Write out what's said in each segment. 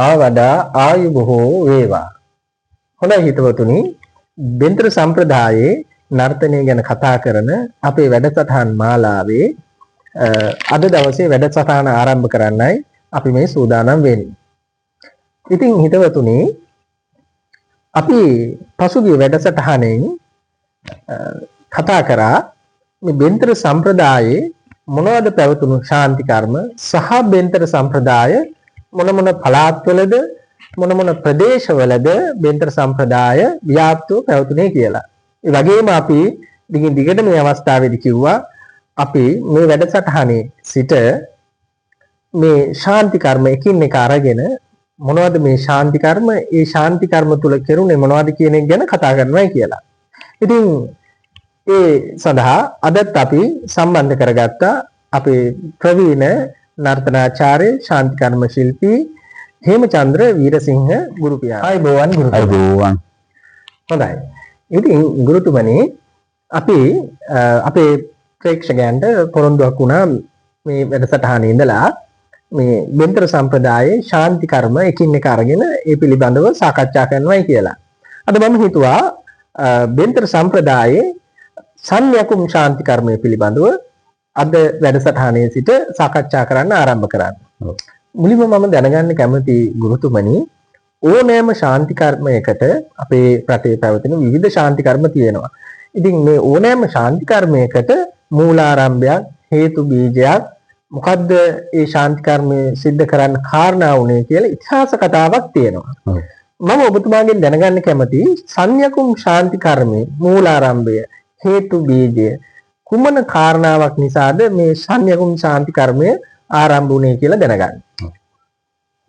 ආවඩා ආයු බොහෝ වේවා. හොඳයි හිතවතුනි, බෙන්තර සම්ප්‍රදායේ නර්තනය ගැන කතා කරන අපේ වැඩසටහන් මාලාවේ අද දවසේ වැඩසටහන ආරම්භ කරන්නයි අපි මේ සූදානම් වෙන්නේ. ඉතින් හිතවතුනි, අපි පසුගිය වැඩසටහනෙන් කතා කරා මේ බෙන්තර සම්ප්‍රදායේ මොනවද පැවතුණු ශාන්ති කර්ම සහ බෙන්තර සම්ප්‍රදාය මොන මොන පළාත්වලද මොන මොන ප්‍රදේශවලද බෙන්තර සම්ප්‍රදාය ව්‍යාප්තව පැවතුනේ කියලා. ඒ වගේම අපි දිගින් දිගට මේ අවස්ථාවේදී කිව්වා අපි මේ වැඩසටහනේ සිට මේ ශාන්ති කර්ම එකින් එක අරගෙන මොනවද මේ ශාන්ති කර්ම, ඒ ශාන්ති කර්ම තුල කෙරුණේ මොනවද කියන එක ගැන කතා කරනවායි කියලා. ඉතින් ඒ සඳහා අදත් අපි සම්බන්ධ කරගත්තා අපේ ප්‍රවීණ නර්තනාචාර්ය ශාන්ති කර්ම ශිල්පී හේමචන්ද්‍ර වීරසිංහ ගුරුපියා. ආයුබෝවන් ගුරුතුමනි. ආයුබෝවන්. හොඳයි. ඉතින් ගුරුතුමනි, අපි අපේ ප්‍රේක්ෂකයන්ට පොරොන්දුවක් වුණා මේ වැඩසටහනේ ඉඳලා මේ බෙන්තර සම්ප්‍රදායේ ශාන්ති කර්ම එකින් එක අරගෙන ඒ පිළිබඳව සාකච්ඡා කරනවායි කියලා. අද මම හිතුවා බෙන්තර සම්ප්‍රදායේ සන්‍යකුම් ශාන්ති කර්මය පිළිබඳව අද වැඩසටහනේ සිට සාකච්ඡා කරන්න ආරම්භ කරන්න. මුලින්ම මම දැනගන්න කැමති ගුරුතුමනි, ඕනෑම ශාන්ති කර්මයකට අපේ රටේ පැවතෙන විවිධ ශාන්ති කර්ම තියෙනවා. ඉතින් මේ ඕනෑම ශාන්ති කර්මයකට මූලාරම්භයක්, හේතු බීජයක්, මොකද්ද ඒ ශාන්ති කර්මය සිද්ධ කරන්න කාරණා වුනේ කියලා ඉතිහාස කතාවක් තියෙනවා. මම ඔබතුමාගෙන් දැනගන්න කැමති සන්‍යකුම් ශාන්ති කර්මයේ මූලාරම්භය, හේතු බීජය කුමන කාරණාවක් නිසාද මේ සන්‍යකුම් ශාන්ති කර්මය ආරම්භ වුනේ කියලා දැනගන්න.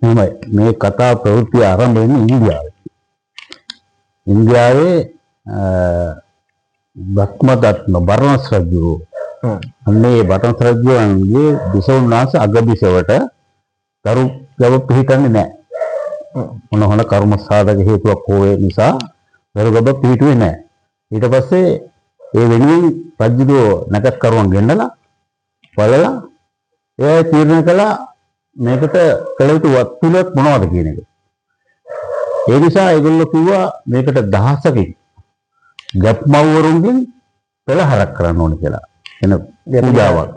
එහෙමයි. මේ කතා ප්‍රවෘත්ති ආරම්භ වෙන්නේ ඉන්දියාවේ. ඉන්දියාවේ බක්මදත්න බර්ණස් රජු අන්නේ බර්ණස් රජුන්ගේ දිසවුනාස අගබිසවට දරු ගව පිහිටන්නේ නැහැ. මොන කර්ම සාධක හේතුවක් හෝ නිසා දරු ගව පිහිටුවේ නැහැ. ඊට පස්සේ ඒ වෙනුවෙන් රජුගේ නැකත් කරුවන් ගෙන්නලා බලලා ඒ තීරණය කළා මේකට කළ යුතු වත්පිළිවෙත් මොනවද කියන එක. ඒ නිසා ඒගොල්ලෝ කිව්වා මේකට දහසකින් ගැප්මවරුන්ගෙන් පෙළහරක් කරන්න ඕනේ කියලා. එන පූජාවක්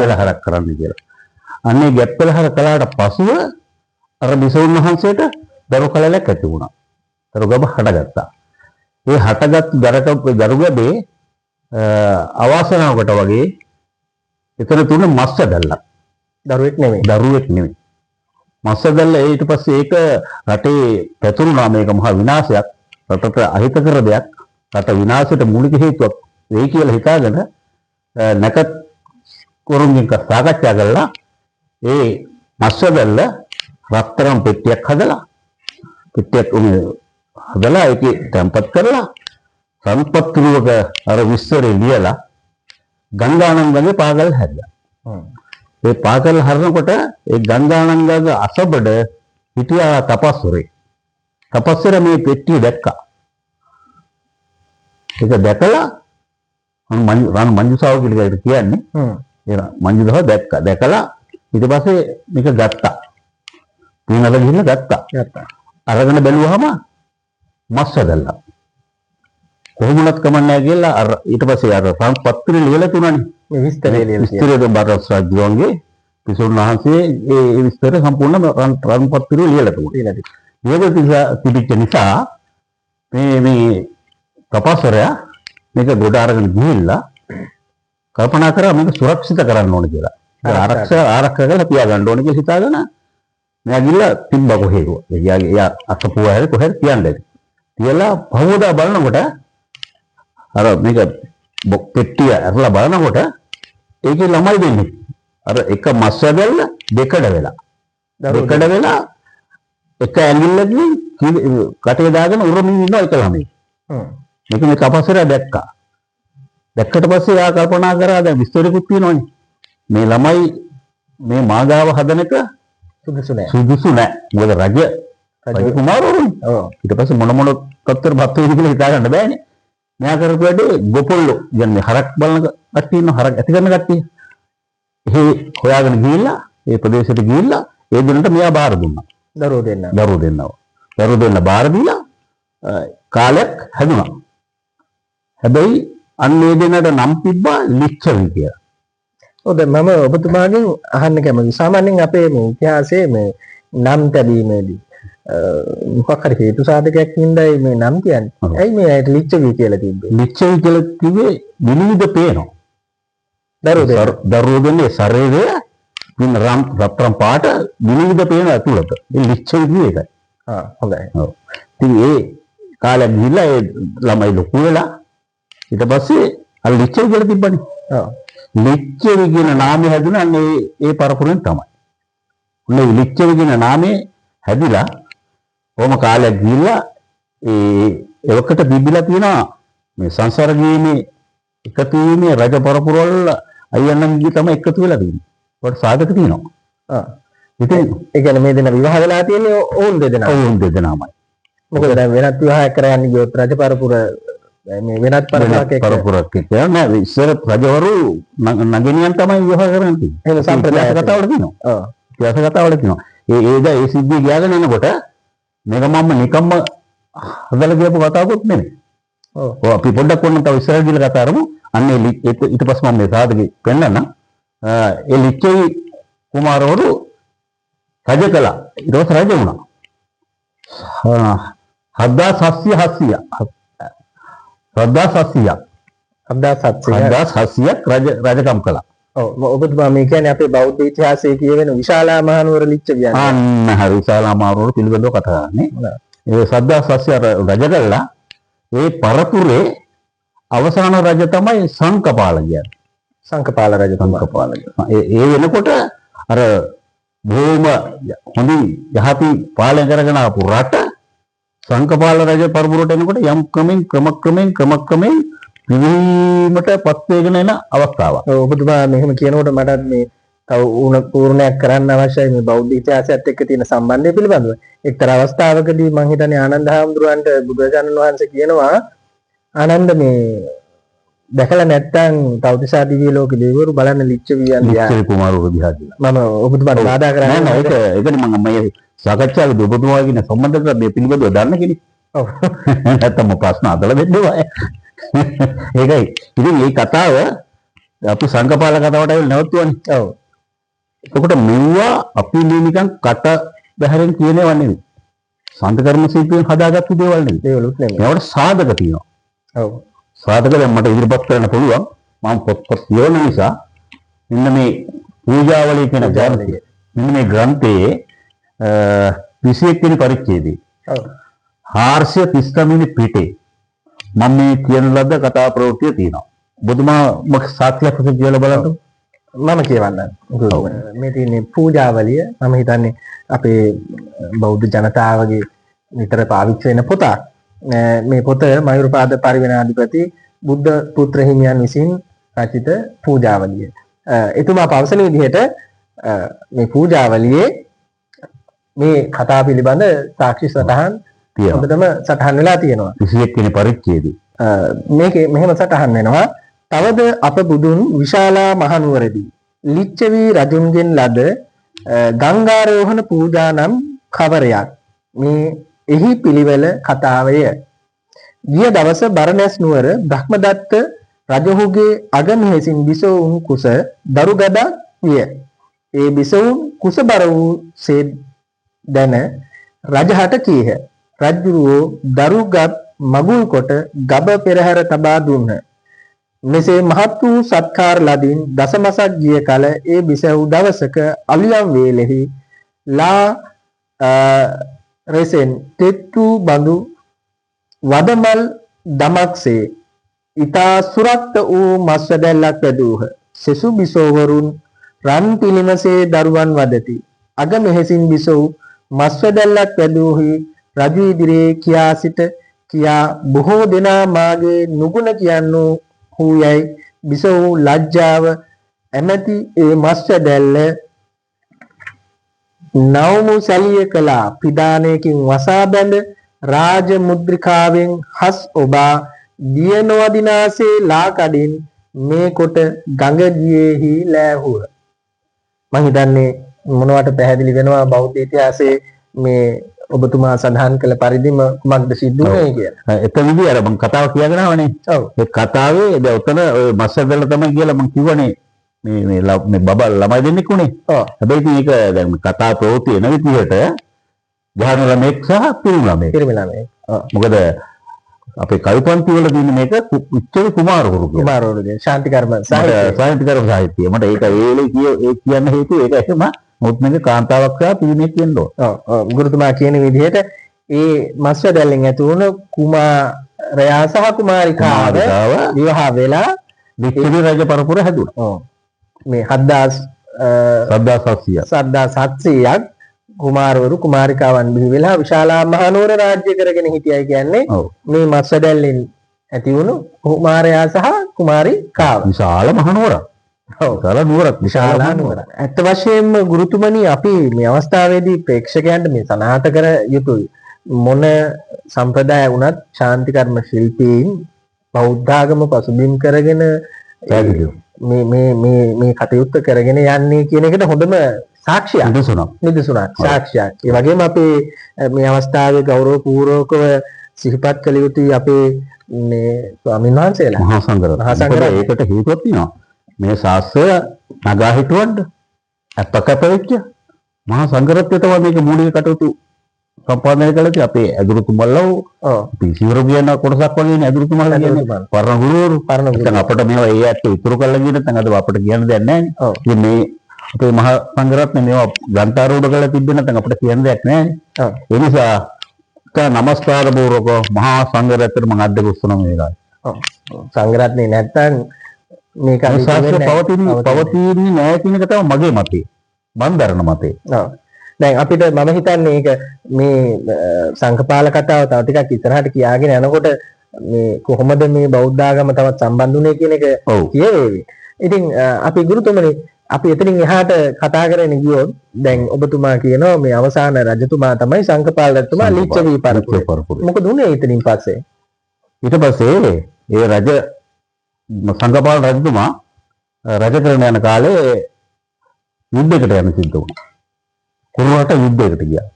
පෙළහරක් කරන්න කියලා. අන්නේ ගැප් පෙළහර කළාට පසුව අර බිසෝන් වහන්සේට දරු කලලක් ඇති වුණා. දරු ගබ හටගත්තා. ඒ හටගත් දරුගබේ අවාසනාවකට වගේ එතන තුන මස්ස දැල්ලක්. දරුවෙක් නෙමෙයි. මස්ස දැල්ල ඊට පස්සේ ඒක රටේ පැතුරුණා. මේක මහා විනාශයක්, රටට අහිතකර දෙයක්, රට විනාශයට මූලික හේතුවක් වෙයි කියලා හිතාගෙන නැකත් කරුණින් සාකච්ඡා කළා. ඒ මස්ස දැල්ල රත්තරන් පෙට්ටියක් හදලා ඒකේ තැම්පත් කරලා සම්පත්තිරුවක අර විස්තරේ ලියලා ගංගානංගගේ පාගල් හැදුවා. ඒ පාගල් හරනකොට ඒ ගංගානංගගේ අසබඩ හිටියා තපස්සුරේ. තපස්සුර මේ පෙට්ටිය දැක්කා. ඒක දැකලා රන් මංජුසාව කියලා කියන්නේ. ඒ මංජුසාව දැකලා ඊට පස්සේ මේක ගත්තා. පිනල ගිහින් ගත්තා. අරගෙන බැලුවාම මස්ස දැල්ලා. කොහොමවත් කමන්නේ කියලා අර ඊට පස්සේ අර සම්පත්තිරි ලියලා තුනනේ. මේ විස්තරේ බර්ණස් රජුගේ පිසුන් වහන්සේ ඒ විස්තර සම්පූර්ණ සම්පත්තිරි ලියලා තුනා. මේක තිබිච්ච නිසා මේ තපස්වරයා මේක ගොඩ අරගෙන ගිහිල්ලා කල්පනා කරා මේක සුරක්ෂිත කරන්න ඕනේ කියලා. ආරක්ෂා කරලා තියාගන්න ඕනේ කියලා හිතාගෙන මෙයා ගිහලා තිබ්බ කොහෙද? එයා අසපුව හැරේ කොහෙද කියන්නේ. තියලා පහවදා බලනකොට අර මේක පෙට්ටිය අරලා බලනකොට ඒකේ ළමයි දෙන්නේ. අර එක මස් වැදල්ල දෙකඩ වෙලා. එක ඇඟිල්ලකින් කටේ දාගෙන උරමින් ඉන්නවා එක ළමයි. මේක මේ තපස්සරයා දැක්කා. දැක්කට පස්සේ එයා කල්පනා කරා දැන් විස්තරෙකුත් තියෙනවනේ. මේ ළමයි මේ මාගාව හදන එක සුදුසු නෑ. මොකද රජ කුමාරවරුන්. ඊට පස්සේ මොන තත්තර බත් වෙයි කියලා හිතා ගන්න බෑනේ. මෙයා කරපු වැඩේ ගොපොල්ලෝ කියන්නේ හරක් බලන කට්ටිය ඉන්න හරක් ඇති කරන කට්ටිය. එහි හොයාගෙන ගිහිල්ලා ඒ ප්‍රදේශයට ගිහිල්ලා ඒ දිනට මෙයා බාර දුන්නා. දරුවෝ දෙන්න. දරුවෝ දෙන්න බාර දීලා කාලයක් හැදුනා. හැබැයි අන්නේ දෙන්නට නම් තිබ්බා ලිච්ඡවි කියලා. ඔව් දැන් මම ඔබතුමාගෙන් අහන්න කැමතියි. සාමාන්‍යයෙන් අපේ මේ ඉතිහාසයේ මේ නම් තැබීමේදී මොකක් හරි හේතු සාධකයක් හින්දායි මේ නම් කියන්නේ. ඇයි මේ ඇයිට ලිච්ඡවි කියලා තිබ්බේ? ලිච්ඡවි කියලා කිව්වේ විනිවිද පේනවා. දරුවෝ දෙන්නේ ශරීරය වින් රත්තරන් පාට විනිවිද පේන ඇතුළත. ඒ ලිච්ඡවි කිව්වේ ඒකයි. හොඳයි. ඔව්. ඉතින් ඒ කාලේ ගිහිල්ලා ඒ ළමයි ලොකු වෙලා ඊට පස්සේ අර ලිච්ඡවි කියලා තිබ්බනේ. ලිච්ඡවි කියන නාමය හැදුනා ඒ පරපුරෙන් තමයි. ඔන්න ලිච්ඡවි කියන නාමය හැදිලා කොහොම කාලයක් ගිහිල්ලා එවකට බිබිලා තියෙනවා මේ සංසාර ගීමේ එකතු වීමේ රජ පරපුරවල අයියන්නන්ගේ තමයි එකතු වෙලා තියෙන්නේ. ඒකට සාධක තියෙනවා. ඉතින් ඒ කියන්නේ මේ දෙන විවාහ වෙලා තියෙන්නේ ඕන් දෙදෙනා. ඕන් දෙදෙනාමයි. මොකද දැන් වෙනත් විවාහයක් කරගන්න ගියොත් රජ පරපුර මේ වෙනත් පරපුරක් එක්ක නෑ ඉස්සර රජවරු නගිනියන් තමයි විවාහ කරන්නේ. එහෙම සම්ප්‍රදාය කතාවල තියෙනවා. ඉතිහාස කතාවල තියෙනවා. ඒ සිද්ධිය ගියාගෙන එනකොට මේක මම නිකම්ම හදලා කියපු කතාවකුත් නෙමෙයි. ඔව් අපි පොඩ්ඩක් වුණා තව ඉස්සරහ ගිහලා කතා කරමු. අන්නේ ඊට පස්සේ මම මේ සාධකෙ පෙන්නන්නම්. ඒ ලිච්ඡවි කුමාරවරු රජ කළා. ඊට පස්සේ රජ වුණා. 7700ක් රජකම් කළා. ඔව් ඔබතුමා මේ කියන්නේ අපේ බෞද්ධ ඉතිහාසයේ කියවෙන විශාලා මහනුවර ලිච්ඡවියන්. අන්න හරි විශාලා මහනුවර පිළිබඳව කතා කරන්නේ. ඒ 7700 රජ කළා. ඒ පරපුරේ අවසාන රජ තමයි සංකපාල කියන්නේ. සංකපාල රජතුමා. ඒ වෙනකොට අර බොහොම හොඳින් යහපි පාලනය කරගෙන ආපු රට සංකපාල රජ පරපුරට එනකොට යම් ක්‍රමක්‍රමයෙන් පිළිවීමටපත් වෙගෙන එන අවස්ථාවක්. ඔබතුමා මෙහෙම කියනකොට මටත් මේ තව පූර්ණයක් කරන්න අවශ්‍යයි මේ බෞද්ධ ඉතිහාසයත් එක්ක තියෙන සම්බන්ධය පිළිබඳව. එක්තරා අවස්ථාවකදී මම හිතන්නේ ආනන්ද හාමුදුරුවන්ට බුදුරජාණන් වහන්සේ කියනවා ආනන්ද මේ දැකලා නැත්තම් තවතිසා දිව්‍ය ලෝක දෙවිවරු බලන්න ලිච්ඡවියන් ලිච්ඡවි කුමාරවරු දිහා කියලා. මම ඔබතුමාට බාධා කරන්නේ නැහැ. ඒකනේ මම මේ සාකච්ඡාවේදී ඔබතුමාගෙන සම්බන්ධ කරලා මේ පිළිබඳව දන්න කෙනෙක්. ඔව්. නැත්තම් ප්‍රශ්න අදලා දෙන්න බෑ. ඒකයි. ඉතින් මේ කතාව අපි සංකපාල කතාවට ඇවිල්ලා නැවතුණා. ඔව්. එතකොට මෙවුවා අපි නිකන් කට බහැරෙන් කියනේව නෙවෙයි. සාන්තකර්ම ශිල්පයෙන් හදාගත්තු දේවල් නෙවෙයි. දේවලුත් නෙවෙයි. ඒවට සාධක තියෙනවා. ඔව්. සාධක දැන් මට ඉදිරිපත් කරන්න පුළුවන්. මම පොත් කියවන නිසා මෙන්න මේ පූජාවලිය කියන ග්‍රන්ථය. මෙන්න මේ ග්‍රන්ථයේ 21 වෙනි පරිච්ඡේදයේ. ඔව්. 439 වෙනි පිටේ මම මේ කියන ලද්ද කතා ප්‍රවෘත්තිය තියෙනවා. ඔබතුමා මොකක් සාක්ෂියක් කියලා බලන්න. මම කියවන්නම්. මේ තියෙන්නේ පූජාවලිය. මම හිතන්නේ අපේ බෞද්ධ ජනතාවගේ නිතර පාවිච්චි වෙන පොතක්. මේ පොත මයුරපාද පරිවෙනාධිපති බුද්ධ පුත්‍ර හිමියන් විසින් රචිත පූජාවලිය. එතුමා පවසන විදිහට මේ පූජාවලියේ මේ කතා පිළිබඳ සාක්ෂි සටහන් හොඳටම සටහන් වෙලා තියෙනවා. 21 වෙනි පරිච්ඡේදය. මේකේ මෙහෙම සටහන් වෙනවා. තවද අප බුදුන් විශාලා මහනුවරදී ලිච්ඡවි රජුන්ගෙන් ලද ගංගාරෝහණ පූජා නම් කවරයක් මේ එහි පිළිවෙල කතාවය. ගිය දවස බරණැස් නුවර බ්‍රහ්මදත්ත රජුගේ අගමෙහිසින් බිසවුන් කුස දරු ගදක් විය. ඒ බිසවුන් කුසබර වූ සේ දැන රජහට කීහ. රජුරෝ දරුගත් මගුල් කොට ගබ පෙරහැර තබා දුන්හ. මෙසේ මහත් වූ සත්කාර ලදින් දසමසක් ගිය කල ඒ බිසව් දවසක අලියම් වේලෙහි ලා රෙසෙන් තෙත්තු බඳු වදමල් දමක්සේ ඊතා සුරක්ත වූ මස්වැදැල්ලක් වැදූහ. සෙසු බිසෝවරුන් රන් පිළිමසේ දරුවන් වදති. අග මෙහෙසින් බිසෝ මස්වැදැල්ලක් වැදූහි රජු ඉදිරියේ කියා සිට කියා බොහෝ දෙනා මාගේ නුගුණ කියන්නෝ හුයයි බිසෝ ලැජ්ජාව ඇමැති ඒ මස්වැදැල්ල නවමු සැලිය කළා. පිදානයකින් වසා බැඳ රාජ මුද්‍රිකාවෙන් හස් ඔබා දිය නොවදිනාසේ ලා කඩින් මේ කොට ගඟ දියේහි ලෑහුව. මම හිතන්නේ මොනවට පැහැදිලි වෙනවා බෞද්ධ ඉතිහාසයේ මේ ඔබතුමා සඳහන් කළ පරිදිම කුමක්ද සිද්ධ වුනේ කියලා. එතනදී අර මම කතාව කියගෙන ආවනේ. ඔව්. ඒ කතාවේ දැන් උතන ඔය මස්සදල තමයි කියලා මම කිව්වනේ. මේ බබා ළමයි දෙන්නෙක් උනේ. ඔව්. හැබැයි ඉතින් ඒක දැන් කතා ප්‍රවෘත්ති එන විදිහට ගහන ළමෙක් සහ පිරිමි ළමෙක්. පිරිමි ළමයි. ඔව්. මොකද අපේ කවිපන්ති වල තියෙන මේක උච්චේ කුමාරවරු කියලා. කුමාරවරුගේ ශාන්තිකර්ම සාහිත්‍යකර්ම සාහිත්‍යය. මට ඒක වේලේ ඒ කියන්න හේතුව ඒක එහෙම මොකද මේක කාන්තාවක් සහ පිරිමියෙක් වෙන්න ඕන. ඔව්. ඔව්. ගුරුතුමා කියන විදිහට ඒ මස්වැදැල්ලෙන් ඇති වුණු කුමාරයා සහ කුමාරිකාව විවාහ වෙලා ලිච්ඡවි රජ පරපුර හැදුණා. ඔව්. මේ 7700ක් කුමාරවරු කුමාරිකාවන් බිහි වෙලා විශාලා මහනුවර රාජ්‍ය කරගෙන හිටියයි කියන්නේ මේ මස්වැදැල්ලෙන් ඇති වුණු කුමාරයා සහ කුමාරිකාව. විශාල මහනුවරක්. ඔව්. විශාල නුවරක්. ඇත්ත වශයෙන්ම ගුරුතුමනි අපි මේ අවස්ථාවේදී ප්‍රේක්ෂකයන්ට මේ සනාථ කර යුතුයි. මොන සම්ප්‍රදාය වුණත් ශාන්තිකර්ම ශිල්පීන් බෞද්ධ ආගම පසුබිම් කරගෙන මේ කටයුත්ත කරගෙන යන්නේ කියන එකට හොඳම සාක්ෂියක් නිදසුනක් සාක්ෂියක්. ඒ වගේම අපි මේ අවස්ථාවේ ගෞරවපූර්වකව සිහිපත් කළ යුතුයි අපේ මේ ස්වාමීන් වහන්සේලා මහා සංඝරත්නය. ඒකට හේතුවක් තියෙනවා. මේ ශාස්ත්‍රය නගා හිටවන්න අපකප වෙච්ච මහා සංඝරත්නය තමයි මේක මූලික කටයුතු සම්පාදනය කළේ. අපේ ඇදුරුතුමල්ලෝ පිසිවරු කියන කොටසක් වගේ නේ ඇදුරුතුමල්ලා කියන්නේ. පරණ ගුරුවරු නැත්නම් අපිට මේවා ඒ ඇත්ත ඉතුරු කරලා කියන නැත්නම් අද අපිට කියන්න දෙයක් නැහැ නේ. ඉතින් මේ අපේ මහා සංඝරත්නය මේවා ග්‍රන්ථාරූඪ කරලා තිබ්බේ නැත්නම් අපිට කියන්න දෙයක් නැහැ නේ. ඒ නිසා නමස්කාර පූර්වක මහා සංඝරත්නයට මම අද්ද කුස්සන මේකයි. සංඝරත්නේ නැත්නම් මේක පවතින්නේ නැහැ කියන එක තමයි මගේ මතය. මම දරන මතය. ඔව්. දැන් අපිට මම හිතන්නේ ඒක මේ සංඝපාල කතාව තව ටිකක් ඉස්සරහට කියාගෙන යනකොට මේ කොහොමද මේ බෞද්ධ ආගම තවත් සම්බන්ධුනේ කියන එක කියවේවි. ඉතින් අපි ගුරුතුමනි අපි එතනින් එහාට කතා කරගෙන ගියොත් දැන් ඔබතුමා කියනවා මේ අවසාන රජතුමා තමයි සංඝපාල රජතුමා ලිච්ඡවි පරපුර. මොකද උනේ එතනින් පස්සේ? ඊට පස්සේ ඒ රජ සංඝපාල රජතුමා රජ කරන යන කාලේ යුද්ධයකට යන්න සිද්ධ වුණා. කුරුරට යුද්ධයකට ගියා.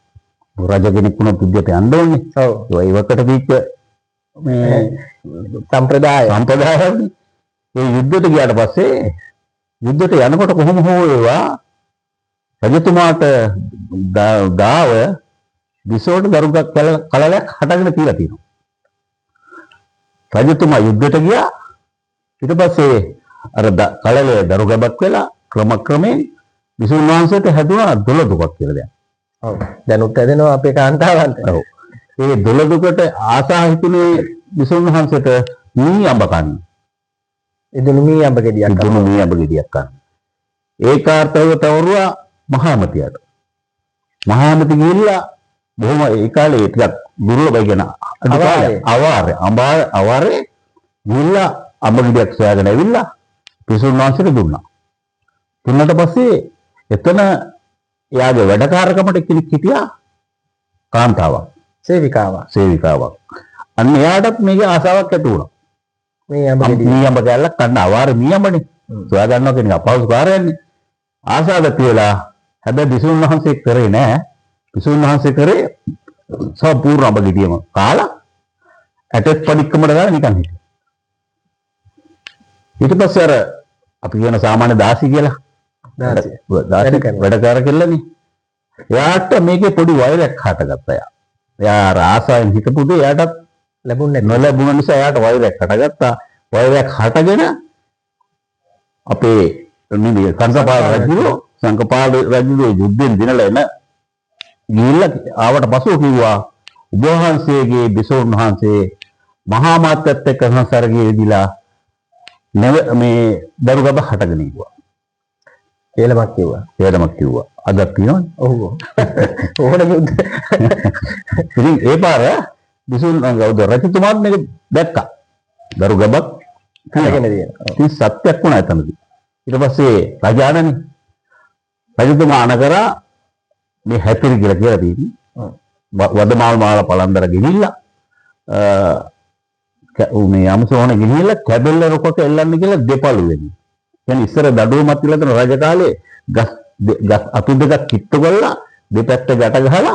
රජ කෙනෙක් වුණොත් යුද්ධයට යන්න ඕනේ. ඔව්. ඒ වකට දීච්ච මේ සම්ප්‍රදාය. ඒ යුද්ධයට ගියාට පස්සේ යුද්ධයට යනකොට කොහොම හෝ ඒවා රජතුමාට ගාව විසෝට දරුගක් කලලයක් හටගෙන තියලා තියෙනවා. රජතුමා යුද්ධයට ගියා. ඊට පස්සේ අර කලලේ දරුගබක් වෙලා ක්‍රමක්‍රමයෙන් විසුණු වහන්සේට හැදුවා දොළදුකක් කියලා දැන්. ඔව්. දැනුත් හැදෙනවා අපේ කාන්තාවන්ට. ඔව්. ඒ දොළදුකට ආසා හිතුනේ විසුණු වහන්සේට මී අඹ කන්න. ඉදුණු මී අඹ ගෙඩියක් කන්න. ඒ කාර්යව තවරුවා මහාමතියට. මහාමති ගිහිල්ලා බොහොම ඒ කාලේ ටිකක් දුර්ලභයි කියන අවාරේ ගිහිල්ලා අඹ ගෙඩියක් සොයාගෙන ඇවිල්ලා විසුණු වහන්සේට දුන්නා. දුන්නාට පස්සේ එතන එයාගේ වැඩකාරකමට කෙනෙක් හිටියා කාන්තාවක් සේවිකාවක්. අන්න එයාටත් මේකේ ආසාවක් ඇති වුණා. මේ අඹ ගැල්ලක් කන්න අවාරේ මී අඹනේ. සොයා ගන්නවා කියන එක අපහසු කාර්යයක්නේ. ආසාව තියලා හැබැයි විසුණු වහන්සේ කරේ නෑ. විසුණු වහන්සේ කරේ සම්පූර්ණ අඹ ගෙඩියම කාලා ඇටත් පඩික්කමට දාලා නිකන් හිටියා. ඊට පස්සේ අර අපි කියන සාමාන්‍ය දාසි කියලා වැඩකාර කෙල්ලනේ. එයාට මේකේ පොඩි වෛරයක් හටගත්තා. එයා ආසාවෙන් හිටපු දේ එයාට නොලැබුණ නිසා එයාට වෛරයක් හටගත්තා. වෛරයක් හටගෙන අපේ සංඝපාල රජුගේ යුද්ධෙන් දිනලා එන ගිහිල්ලා ආවට පස්සෙ කිව්වා ඔබ වහන්සේගේ බිසෝන් වහන්සේ මහා මාත්‍යත් එක්ක සංසර්ගයේ විදිලා මේ දරුගබ හටගෙන ඉුවා. ඒලමක් කිව්වා. අදක් කියනවනේ. ඔව්. ඕන යුද්ධ. ඉතින් ඒ පාර බිසෝන් රජතුමාත් මේක දැක්කා. දරුගබක් හටගෙන තියෙනවා. ඉතින් සත්‍යක් වුණා එතනදී. ඊට පස්සේ රජතුමා අනකරා මේ හැතිරි කියලා තියෙන්නේ. වදමාල් මාල පළන්දර ගෙනිල්ලා මේ අමුසෝන ගෙනිල්ලා කැබෙල්ල රොකට එල්ලන්න කියලා දෙපළු වෙන්නේ. කියන්නේ ඉස්සර දඩුවමත් කියලා තන රජ කාලේ ගස් අතු දෙකක් කිට්ටු කරලා දෙපැත්ත ගැට ගහලා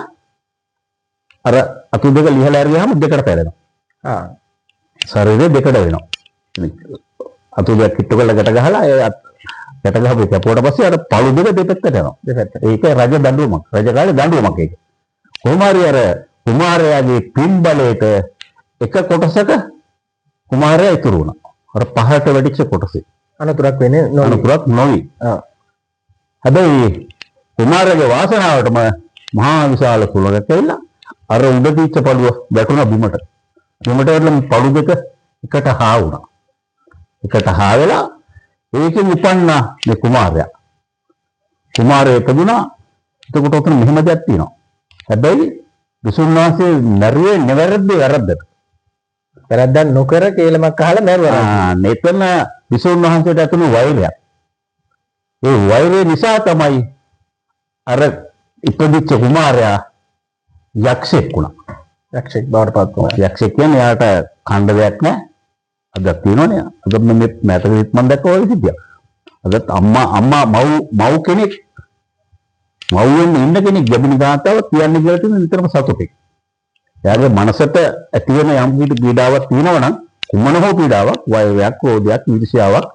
අර අතු දෙක ලිහලා අරගියාම දෙකට පැලෙනවා. ශරීරය දෙකට වෙනවා. අතු දෙක කිට්ටු කරලා ගැට ගහලා ඒ ගැට ගහපු කැපුවට පස්සේ අර පළු දෙක දෙපැත්තට යනවා. ඒක රජ දඬුවමක්. රජ කාලේ දඬුවමක් ඒක. කොහොම හරි අර කුමාරයාගේ පින්බලයට එක කොටසක කුමාරයා ඉතුරු වුණා. අර පහට වැඩිච්ච කොටසේ. අනතුරක් වෙන්නේ අනතුරක් නොවි. හැබැයි කුමාරයාගේ වාසනාවටම මහා විශාල කුලයක් ඇවිල්ලා අර උඩ දීච්ච පළුව වැටුණා බිමට. බිමට වැටලා පළු දෙක එකට හා වුණා. එකට හා වෙලා ඒකෙන් උපන්න මේ කුමාරයා. කුමාරයා ඉපදුනා. එතකොට උතන මෙහෙම දෙයක් තියෙනවා. හැබැයි විසුණු වහන්සේ නරුවේ නැවැරද්දේ වැරද්දට. වැරද්දක් නොකර කේලමක් අහලා මැරුවා. මෙතන විසුණු වහන්සේට ඇතුණු වෛරයක්. ඒ වෛරය නිසා තමයි අර ඉපදිච්ච කුමාරයා යක්ෂයෙක් වුණා. යක්ෂයෙක් බවට පත් වුණා. යක්ෂයෙක් කියන්නේ යාට ඛණ්ඩ දෙයක් නැහැ. අදක් තියෙනවනේ. අද මේ මෑතකෙත් මම දැක්ක ඔය විදිය. අදත් අම්මා මව් කෙනෙක් මව්වෙන් ඉන්න කෙනෙක් ගැබිනි ගාතාව කියන්නේ කියලා තියෙන නිතරම සතුටෙක්. එයාගේ මනසට ඇති වෙන යම් කිසි පීඩාවක් තියෙනවා නම් කුමන හෝ පීඩාවක්, වෛරයක්, ක්‍රෝධයක්, ඊර්ෂ්‍යාවක්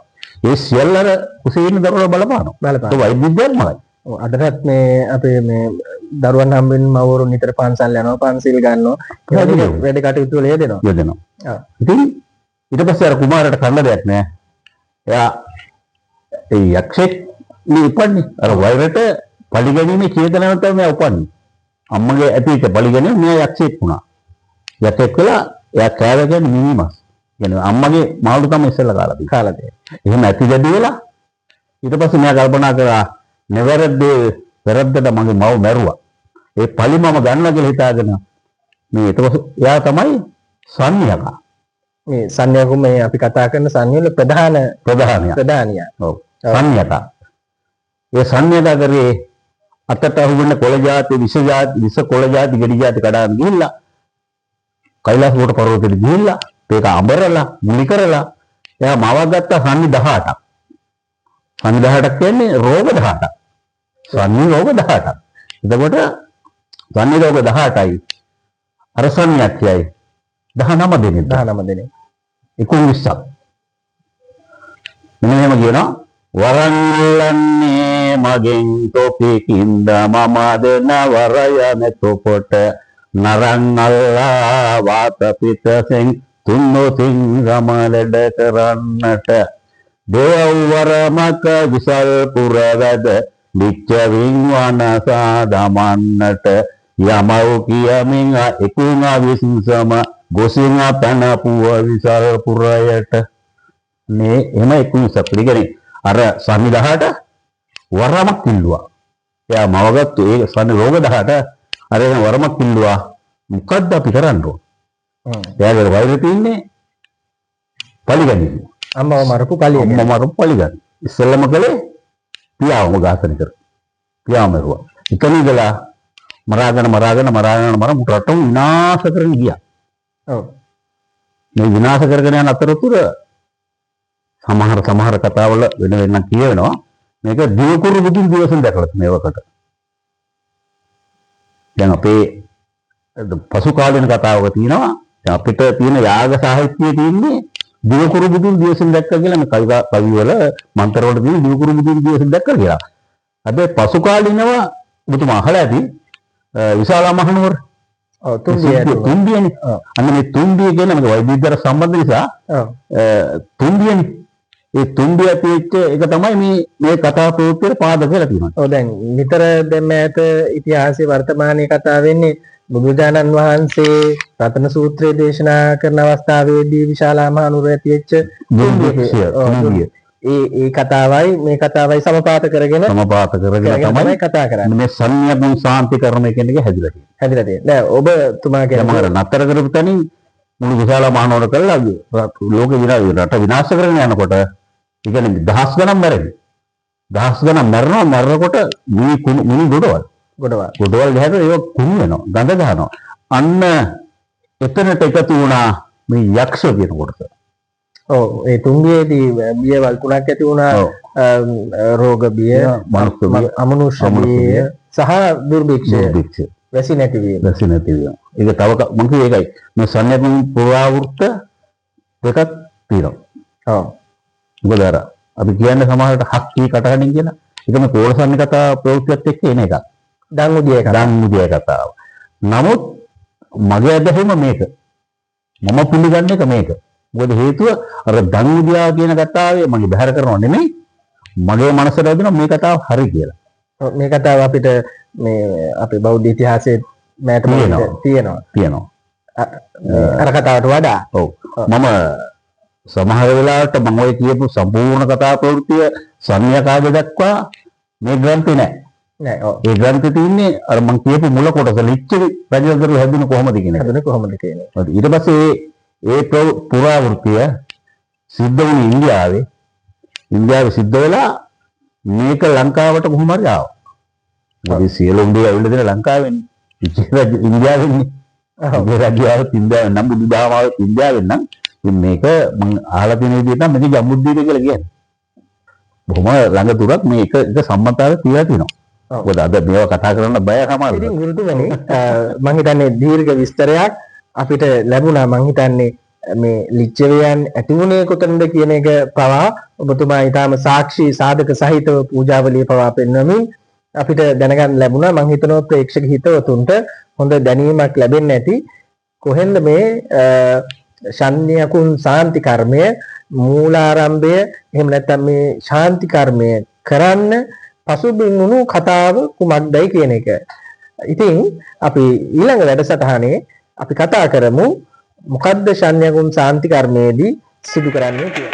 ඒ සියල්ලර කුසේ ඉන්න දරුවෝ බලපානවා. ඒක වෛද්‍ය විද්‍යාවමයි. අදටත් මේ අපේ මේ දරුවන් හම්බෙන්න මවවරු නිතර පන්සල් යනවා, පන්සිල් ගන්නවා. වැඩ කටයුතු වල යෙදෙනවා. ඉතින් ඊට පස්සේ අර කුමාරට කන්න දෙයක් නෑ. එයා ඒ යක්ෂෙක් ඉපන්නේ අර වෛරයට පරිගැනීමේ චේතනාව තමයි උපන්නේ. අම්මගේ ඇතිට පරිගැනීම මෙයා යක්ෂයෙක් වුණා. යක්ෂයෙක් වෙලා එයා කෑව කියන්නේ මිනිමස්. කියන්නේ අම්මගේ මාළු තමයි ඉස්සෙල්ලා කාලා තියෙන්නේ. එහෙම ඇති දෙඩි වෙලා ඊට පස්සේ මෙයා කල්පනා කරා නැවැරද්දේ වැරද්දට මගේ මව මැරුවා. ඒ පලි මම ගන්නවා කියලා හිතාගෙන මේ ඊට පස්සේ එයා තමයි සංයකා. මේ සංයකු මේ අපි කතා කරන සංයවල ප්‍රධානියා. ඔව්. සංයකා. ඒ සංයකා කරේ අතට අහුවෙන කොළ జాති විස කොළ జాති ගෙඩි జాති කඩාගෙන ගිහිල්ලා කෛලාස කොට පර්වතෙට ගිහිල්ලා ඒක අඹරලා මුලි කරලා එයා මවක් ගත්ත සන්නි 18ක්. සන්නි 18ක් කියන්නේ රෝග 18ක්. සන්නි රෝග 18ක්. එතකොට සන්නි රෝග 18යි අර සන්නියක් කියයි 19 දෙනෙක් 19ක්. මෙන්න එහෙම කියනවා වරන්ලන්නේ මගෙන් තොපිකින්ද මම දෙන වරයන තොපොට නරන් අල්ලා වාත පිටසෙන් තුන්නොතින් ගමලඩ කරන්නට දේවවරමක විසල් පුරවැද ලිච්ඡවින් වනසා දමන්නට යමව් කියමින් එකුණා විසුසම ගොසින් පැනපුව විසල් පුරයට මේ එම එකුණස පිළිගන්නේ අර සන්නි 18 වරමක් කිල්ලුවා. එයා මවගත්තු ඒ සන්නි රෝග 18 අර එන වරමක් කිල්ලුවා. මොකද්ද අපි කරන්න ඕන? එයාගේ වෛරය තින්නේ පරිගැනීම. අම්මව මරපු පරිගැනීම. ඉස්සෙල්ලම කළේ පියාවම ඝාතනය කර. පියාව මරුවා. එතන ඉඳලා මරාගෙන මුට රටම විනාශ කරගෙන ගියා. ඔව්. මේ විනාශ කරගෙන යන අතරතුර සමහර කතාවල වෙන කියවෙනවා මේක දිවකුරු බුදුන් දිවසෙන් දැකලා මේවකට. දැන් අපේ පසු කාලීන කතාවක තියෙනවා අපිට තියෙන යාග සාහිත්‍යයේ තියෙන්නේ දිවකුරු බුදුන් දිවසෙන් දැක්කා කියලා මේ කවිවල මන්ත්‍රවල තියෙන දිවකුරු බුදුන් දිවසෙන් දැක්කා කියලා. හැබැයි පසු කාලීනව ඔබතුමා අහලා ඇති විශාල මහනුවර තුම්බියනේ. අන්න මේ තුම්බිය කියන මේ වෛද්‍ය විද්‍යාවට සම්බන්ධ නිසා තුම්බියනේ. ඒ තුම්බිය පිට එක තමයි මේ කතා ප්‍රවෘත්තියට පාදක වෙලා තියෙනවා. ඔව් දැන් නිතර දැන් මෑත ඉතිහාසයේ වර්තමානයේ කතා වෙන්නේ බුදුජානන් වහන්සේ රතන සූත්‍රය දේශනා කරන අවස්ථාවේදී විශාලා මහනුවර ඇතිවෙච්ච තුම්බිය. ඒ කතාවයි මේ කතාවයි සමපාත කරගෙන තමයි කතා කරන්නේ. මේ සංයම සාන්ති කර්ම කියන එක හැදිලා තියෙන්නේ. දැන් ඔබතුමා කියන්නේ මම නතර කරපු තැනින් මුළු විශාලා මහනුවර කළා ලෝකෙ රට විනාශ කරගෙන යනකොට ඒ කියන්නේ දහස් ගණන් මැරෙන්නේ. දහස් ගණන් මැරෙනකොට මිනි ගොඩවල් ගහන ඒක කුණු වෙනවා. ගඳ ගන්නවා. අන්න එතනට එකතු වුණා මේ යක්ෂ කියන කොටස. ඔව් ඒ තුම්බියේදී බියවල් තුනක් ඇති වුණා. රෝග බිය, අමනුෂ්‍ය බිය සහ දුර්භික්ෂය. වැසි නැති වීම. වැසි නැති වීම. ඒක තව මම කිව්වේ ඒකයි. මේ සංඥාගුණ පුරාවෘත්ත දෙකක් තියෙනවා. ඔව්. මොකද අර අපි කියන්නේ සමහරවිට හක්කී කටහඬින් කියලා. ඒක මේ කෝලසන්නේ කතා ප්‍රවෘත්තියත් එක්ක එන එකක්. දන්මුදිය කතාව. නමුත් මගේ අදහම මේක. මම පිළිගන්නේ එක මේක. මොකද හේතුව අර දන්මුදියා කියන කතාවේ මම බැහැර කරනව නෙමෙයි. මගේ මනසට වැදුණා මේ කතාව හරි කියලා. මේ කතාව අපිට මේ අපේ බෞද්ධ ඉතිහාසයේ මෑත තියෙනවා. අර කතාවට වඩා. ඔව්. මම සමහර වෙලාවට මම ඔය කියපු සම්පූර්ණ කතා ප්‍රවෘත්තිය සංඥාකාග දක්වා මේ ග්‍රන්ථේ නැහැ. නෑ. ඔව්. ඒ ග්‍රන්ථේ තියෙන්නේ අර මම කියපු මුල කොටස ලිච්ඡවි රජදරු හැදුනේ කොහොමද කියන එක. ඊට පස්සේ ඒ පුරාවෘත්තිය සිද්ධ වුණේ ඉන්දියාවේ සිද්ධ වෙලා මේක ලංකාවට කොහොම හරි ආවා. අපි සියලුම දේ ඇවිල්ලා දෙන ලංකාවෙන් ඉන්දියාවෙන්නේ. ඒ රජයාව ඉන්දියාවෙන් නම් බුදුදහම ආවේ ඉන්දියාවෙන් නම් මේක මම අහලා තියෙන විදිහට නම් මේක ජම්බුද්දීප කියලා කියන්නේ. බොහොම ළඟ දුරක් මේක සම්මතාවේ තියලා තියෙනවා. මොකද අද මේවා කතා කරන්න බය සමහරවිට. ඉතින් ගුරුතුමනි මම හිතන්නේ දීර්ඝ විස්තරයක් අපිට ලැබුණා. මම හිතන්නේ මේ ලිච්ඡවයන් ඇති වුණේ කොතනද කියන එක පවා ඔබතුමා ඊටාම සාක්ෂි සාධක සහිතව පූජාවලිය පවා පෙන්වමින් අපිට දැනගන්න ලැබුණා. මම හිතනවා ප්‍රේක්ෂක හිතවතුන්ට හොඳ දැනීමක් ලැබෙන්න ඇති. කොහෙන්ද මේ ශාන්‍යකුන් සාන්ති කර්මය මූලාරම්භය එහෙම නැත්නම් මේ ශාන්ති කර්මය කරන්න පසුබිම් වුණු කතාව කුමක්දයි කියන එක. ඉතින් අපි ඊළඟ වැඩසටහනේ අපි කතා කරමු මොකද්ද ශාන්‍යකුන් සාන්ති කර්මයේදී සිදු කරන්නේ කියලා.